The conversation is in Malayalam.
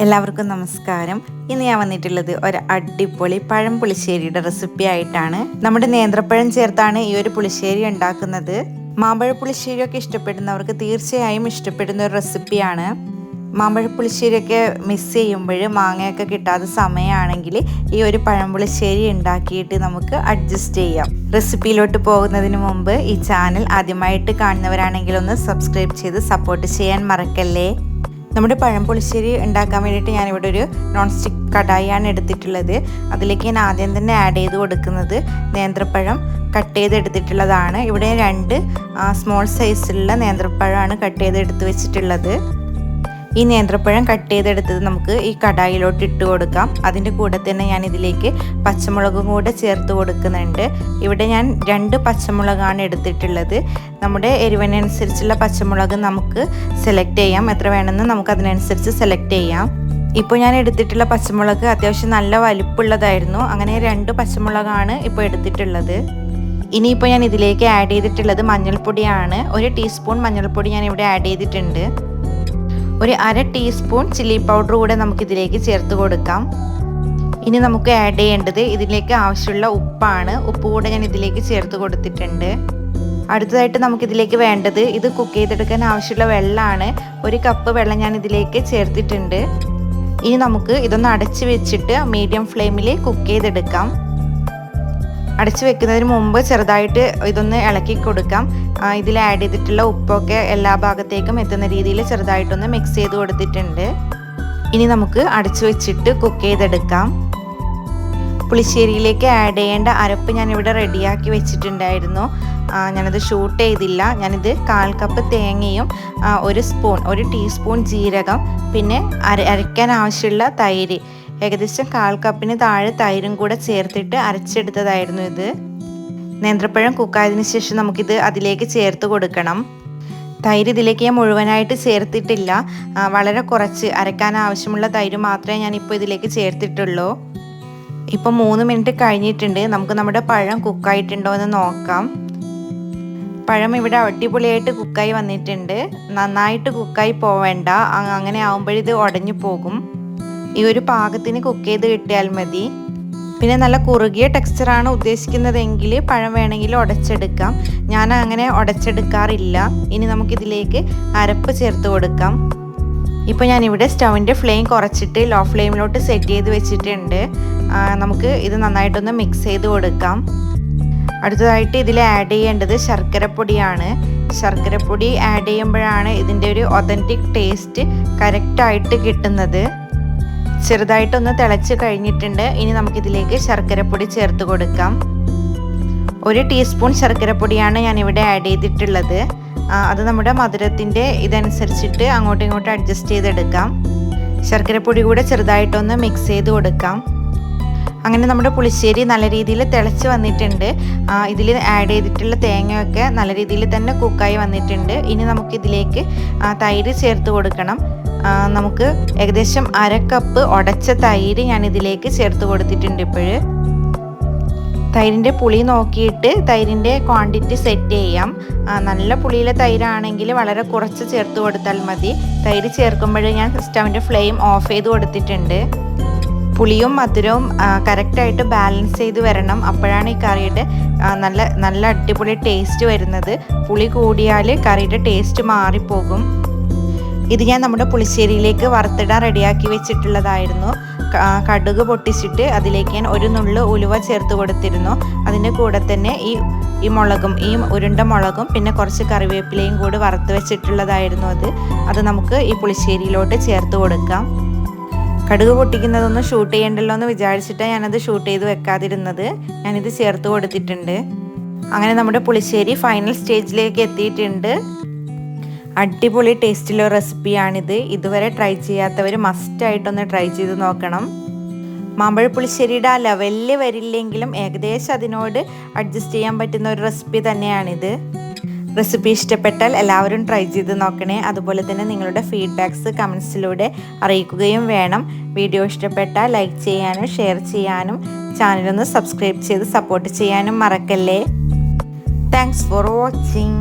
എല്ലാവർക്കും നമസ്കാരം. ഇന്ന് ഞാൻ വന്നിട്ടുള്ളത് ഒരു അടിപൊളി പഴം പുളിശ്ശേരിയുടെ റെസിപ്പി ആയിട്ടാണ്. നമ്മുടെ നേന്ത്രപ്പഴം ചേർത്താണ് ഈ ഒരു പുളിശ്ശേരി ഉണ്ടാക്കുന്നത്. മാമ്പഴ പുളിശ്ശേരിയൊക്കെ ഇഷ്ടപ്പെടുന്നവർക്ക് തീർച്ചയായും ഇഷ്ടപ്പെടുന്ന ഒരു റെസിപ്പിയാണ്. മാമ്പഴ പുളിശ്ശേരിയൊക്കെ മിസ് ചെയ്യുമ്പോൾ മാങ്ങയൊക്കെ കിട്ടാത്ത സമയമാണെങ്കിൽ ഈ ഒരു പഴം പുളിശ്ശേരി ഉണ്ടാക്കിയിട്ട് നമുക്ക് അഡ്ജസ്റ്റ് ചെയ്യാം. റെസിപ്പിയിലോട്ട് പോകുന്നതിന് മുമ്പ് ഈ ചാനൽ ആദ്യമായിട്ട് കാണുന്നവരാണെങ്കിൽ ഒന്ന് സബ്സ്ക്രൈബ് ചെയ്ത് സപ്പോർട്ട് ചെയ്യാൻ മറക്കല്ലേ. നമ്മുടെ പഴം പുളിശ്ശേരി ഉണ്ടാക്കാൻ വേണ്ടിയിട്ട് ഞാനിവിടെ ഒരു നോൺ സ്റ്റിക്ക് കടായിയാണ് എടുത്തിട്ടുള്ളത്. അതിലേക്ക് ഞാൻ ആദ്യം തന്നെ ആഡ് ചെയ്ത് കൊടുക്കുന്നത് നേന്ത്രപ്പഴം കട്ട് ചെയ്തെടുത്തിട്ടുള്ളതാണ്. ഇവിടെ 2 സ്മോൾ സൈസിലുള്ള നേന്ത്രപ്പഴമാണ് കട്ട് ചെയ്തെടുത്ത് വെച്ചിട്ടുള്ളത്. ഈ നേന്ത്രപ്പഴം കട്ട് ചെയ്തെടുത്തത് നമുക്ക് ഈ കടായിലോട്ട് ഇട്ട് കൊടുക്കാം. അതിൻ്റെ കൂടെ തന്നെ ഞാൻ ഇതിലേക്ക് പച്ചമുളകും കൂടെ ചേർത്ത് കൊടുക്കുന്നുണ്ട്. ഇവിടെ ഞാൻ 2 പച്ചമുളകാണ് എടുത്തിട്ടുള്ളത്. നമ്മുടെ എരിവിനനുസരിച്ചുള്ള പച്ചമുളക് നമുക്ക് സെലക്ട് ചെയ്യാം. എത്ര വേണമെന്ന് നമുക്ക് അതിനനുസരിച്ച് സെലക്ട് ചെയ്യാം. ഇപ്പോൾ ഞാൻ എടുത്തിട്ടുള്ള പച്ചമുളക് അത്യാവശ്യം നല്ല വലിപ്പമുള്ളതായിരുന്നു. അങ്ങനെ 2 പച്ചമുളകാണ് ഇപ്പോൾ എടുത്തിട്ടുള്ളത്. ഇനിയിപ്പോൾ ഞാൻ ഇതിലേക്ക് ആഡ് ചെയ്തിട്ടുള്ളത് മഞ്ഞൾപ്പൊടിയാണ്. 1 ടീസ്പൂൺ മഞ്ഞൾപ്പൊടി ഞാൻ ഇവിടെ ആഡ് ചെയ്തിട്ടുണ്ട്. ഒരു 1/2 ടീസ്പൂൺ ചില്ലി പൗഡർ കൂടെ നമുക്കിതിലേക്ക് ചേർത്ത് കൊടുക്കാം. ഇനി നമുക്ക് ആഡ് ചെയ്യേണ്ടത് ഇതിലേക്ക് ആവശ്യമുള്ള ഉപ്പാണ്. ഉപ്പ് കൂടെ ഞാൻ ഇതിലേക്ക് ചേർത്ത് കൊടുത്തിട്ടുണ്ട്. അടുത്തതായിട്ട് നമുക്കിതിലേക്ക് വേണ്ടത് ഇത് കുക്ക് ചെയ്തെടുക്കാൻ ആവശ്യമുള്ള വെള്ളമാണ്. 1 കപ്പ് വെള്ളം ഞാൻ ഇതിലേക്ക് ചേർത്തിട്ടുണ്ട്. ഇനി നമുക്ക് ഇതൊന്ന് അടച്ച് വെച്ചിട്ട് മീഡിയം ഫ്ലെയിമിൽ കുക്ക് ചെയ്തെടുക്കാം. അടച്ചു വെക്കുന്നതിന് മുമ്പ് ചെറുതായിട്ട് ഇതൊന്ന് ഇളക്കി കൊടുക്കാം. ഇതിൽ ആഡ് ചെയ്തിട്ടുള്ള ഉപ്പൊക്കെ എല്ലാ ഭാഗത്തേക്കും എത്തുന്ന രീതിയിൽ ചെറുതായിട്ടൊന്ന് മിക്സ് ചെയ്ത് കൊടുത്തിട്ടുണ്ട്. ഇനി നമുക്ക് അടച്ചു വെച്ചിട്ട് കുക്ക് ചെയ്തെടുക്കാം. പുളിശ്ശേരിയിലേക്ക് ആഡ് ചെയ്യേണ്ട അരപ്പ് ഞാനിവിടെ റെഡിയാക്കി വെച്ചിട്ടുണ്ടായിരുന്നു. ഞാനത് ഷൂട്ട് ചെയ്തില്ല. ഞാനിത് 1/4 കപ്പ് തേങ്ങയും 1 ടീസ്പൂൺ ജീരകം, പിന്നെ അരയ്ക്കാൻ ആവശ്യമുള്ള തൈര്, ഏകദേശം 1/4 കപ്പിന് താഴെ തൈരും കൂടെ ചേർത്തിട്ട് അരച്ചെടുത്തതായിരുന്നു ഇത്. നേന്ത്രപ്പഴം കുക്കായതിനു ശേഷം നമുക്കിത് അതിലേക്ക് ചേർത്ത് കൊടുക്കണം. തൈര് ഇതിലേക്ക് ഞാൻ മുഴുവനായിട്ട് ചേർത്തിട്ടില്ല. വളരെ കുറച്ച് അരയ്ക്കാൻ ആവശ്യമുള്ള തൈര് മാത്രമേ ഞാനിപ്പോൾ ഇതിലേക്ക് ചേർത്തിട്ടുള്ളൂ. ഇപ്പോൾ 3 മിനിറ്റ് കഴിഞ്ഞിട്ടുണ്ട്. നമുക്ക് നമ്മുടെ പഴം കുക്കായിട്ടുണ്ടോ എന്ന് നോക്കാം. പഴം ഇവിടെ അടിപൊളിയായിട്ട് കുക്കായി വന്നിട്ടുണ്ട്. നന്നായിട്ട് കുക്കായി പോവേണ്ട, അങ്ങനെ ആകുമ്പോഴിത് ഉടഞ്ഞു പോകും. ഈ ഒരു പാകത്തിന് കുക്ക് ചെയ്ത് കിട്ടിയാൽ മതി. പിന്നെ നല്ല കുറുകിയ ടെക്സ്ചറാണ് ഉദ്ദേശിക്കുന്നതെങ്കിൽ പഴം വേണമെങ്കിൽ ഉടച്ചെടുക്കാം. ഞാൻ അങ്ങനെ ഉടച്ചെടുക്കാറില്ല. ഇനി നമുക്കിതിലേക്ക് അരപ്പ് ചേർത്ത് കൊടുക്കാം. ഇപ്പോൾ ഞാനിവിടെ സ്റ്റൗവിൻ്റെ ഫ്ലെയിം കുറച്ചിട്ട് ലോ ഫ്ലെയിമിലോട്ട് സെറ്റ് ചെയ്ത് വെച്ചിട്ടുണ്ട്. നമുക്ക് ഇത് നന്നായിട്ടൊന്ന് മിക്സ് ചെയ്ത് കൊടുക്കാം. അടുത്തതായിട്ട് ഇതിൽ ആഡ് ചെയ്യേണ്ടത് ശർക്കരപ്പൊടിയാണ്. ശർക്കരപ്പൊടി ആഡ് ചെയ്യുമ്പോഴാണ് ഇതിൻ്റെ ഒരു ഒതൻറ്റിക് ടേസ്റ്റ് കറക്റ്റായിട്ട് കിട്ടുന്നത്. ചെറുതായിട്ടൊന്ന് തിളച്ച് കഴിഞ്ഞിട്ടുണ്ട്. ഇനി നമുക്കിതിലേക്ക് ശർക്കരപ്പൊടി ചേർത്ത് കൊടുക്കാം. 1 ടീസ്പൂൺ ശർക്കരപ്പൊടിയാണ് ഞാനിവിടെ ആഡ് ചെയ്തിട്ടുള്ളത്. അത് നമ്മുടെ മധുരത്തിൻ്റെ ഇതനുസരിച്ചിട്ട് അങ്ങോട്ടും ഇങ്ങോട്ടും അഡ്ജസ്റ്റ് ചെയ്തെടുക്കാം. ശർക്കരപ്പൊടി കൂടെ ചെറുതായിട്ടൊന്ന് മിക്സ് ചെയ്ത് കൊടുക്കാം. അങ്ങനെ നമ്മുടെ പുളിശ്ശേരി നല്ല രീതിയിൽ തിളച്ച് വന്നിട്ടുണ്ട്. ഇതിൽ ആഡ് ചെയ്തിട്ടുള്ള തേങ്ങയൊക്കെ നല്ല രീതിയിൽ തന്നെ കുക്കായി വന്നിട്ടുണ്ട്. ഇനി നമുക്കിതിലേക്ക് തൈര് ചേർത്ത് കൊടുക്കണം. നമുക്ക് ഏകദേശം 1/2 കപ്പ് ഉടച്ച തൈര് ഞാൻ ഇതിലേക്ക് ചേർത്ത് കൊടുത്തിട്ടുണ്ട്. ഇപ്പോഴ് തൈരിൻ്റെ പുളി നോക്കിയിട്ട് തൈരിൻ്റെ ക്വാണ്ടിറ്റി സെറ്റ് ചെയ്യാം. നല്ല പുളിയിലെ തൈരാണെങ്കിൽ വളരെ കുറച്ച് ചേർത്ത് കൊടുത്താൽ മതി. തൈര് ചേർക്കുമ്പോൾ ഞാൻ സ്റ്റൗവിൻ്റെ ഫ്ലെയിം ഓഫ് ചെയ്ത് കൊടുത്തിട്ടുണ്ട്. പുളിയും മധുരവും കറക്റ്റായിട്ട് ബാലൻസ് ചെയ്ത് വരണം. അപ്പോഴാണ് ഈ കറിയുടെ നല്ല അടിപൊളി ടേസ്റ്റ് വരുന്നത്. പുളി കൂടിയാൽ കറിയുടെ ടേസ്റ്റ് മാറിപ്പോകും. ഇത് ഞാൻ നമ്മുടെ പുളിശ്ശേരിയിലേക്ക് വറുത്തിടാൻ റെഡിയാക്കി വെച്ചിട്ടുള്ളതായിരുന്നു. കടുക് പൊട്ടിച്ചിട്ട് അതിലേക്ക് ഞാൻ 1 നുള്ള് ഉലുവ ചേർത്ത് കൊടുത്തിരുന്നു. അതിൻ്റെ കൂടെ തന്നെ ഈ മുളകും, ഈ ഉരുണ്ട മുളകും, പിന്നെ കുറച്ച് കറിവേപ്പിലയും കൂടി വറുത്ത് വെച്ചിട്ടുള്ളതായിരുന്നു. അത് നമുക്ക് ഈ പുളിശ്ശേരിയിലോട്ട് ചേർത്ത് കൊടുക്കാം. കടുക് പൊട്ടിക്കുന്നതൊന്നും ഷൂട്ട് ചെയ്യണ്ടല്ലോ എന്ന് വിചാരിച്ചിട്ടാണ് ഞാനത് ഷൂട്ട് ചെയ്ത് വെക്കാതിരുന്നത്. ഞാനിത് ചേർത്ത് കൊടുത്തിട്ടുണ്ട്. അങ്ങനെ നമ്മുടെ പുളിശ്ശേരി ഫൈനൽ സ്റ്റേജിലേക്ക് എത്തിയിട്ടുണ്ട്. അടിപൊളി ടേസ്റ്റുള്ള റെസിപ്പിയാണിത്. ഇതുവരെ ട്രൈ ചെയ്യാത്തവർ മസ്റ്റായിട്ടൊന്ന് ട്രൈ ചെയ്ത് നോക്കണം. മാമ്പഴ പുളിശ്ശേരിയുടെ ആ ലെവലിൽ വരില്ലെങ്കിലും ഏകദേശം അതിനോട് അഡ്ജസ്റ്റ് ചെയ്യാൻ പറ്റുന്ന ഒരു റെസിപ്പി തന്നെയാണിത്. റെസിപ്പി ഇഷ്ടപ്പെട്ടാൽ എല്ലാവരും ട്രൈ ചെയ്ത് നോക്കണേ. അതുപോലെ തന്നെ നിങ്ങളുടെ ഫീഡ്ബാക്ക്സ് കമൻസിലൂടെ അറിയിക്കുകയും വേണം. വീഡിയോ ഇഷ്ടപ്പെട്ടാൽ ലൈക്ക് ചെയ്യാനും ഷെയർ ചെയ്യാനും ചാനലൊന്ന് സബ്സ്ക്രൈബ് ചെയ്ത് സപ്പോർട്ട് ചെയ്യാനും മറക്കല്ലേ. Thanks for watching.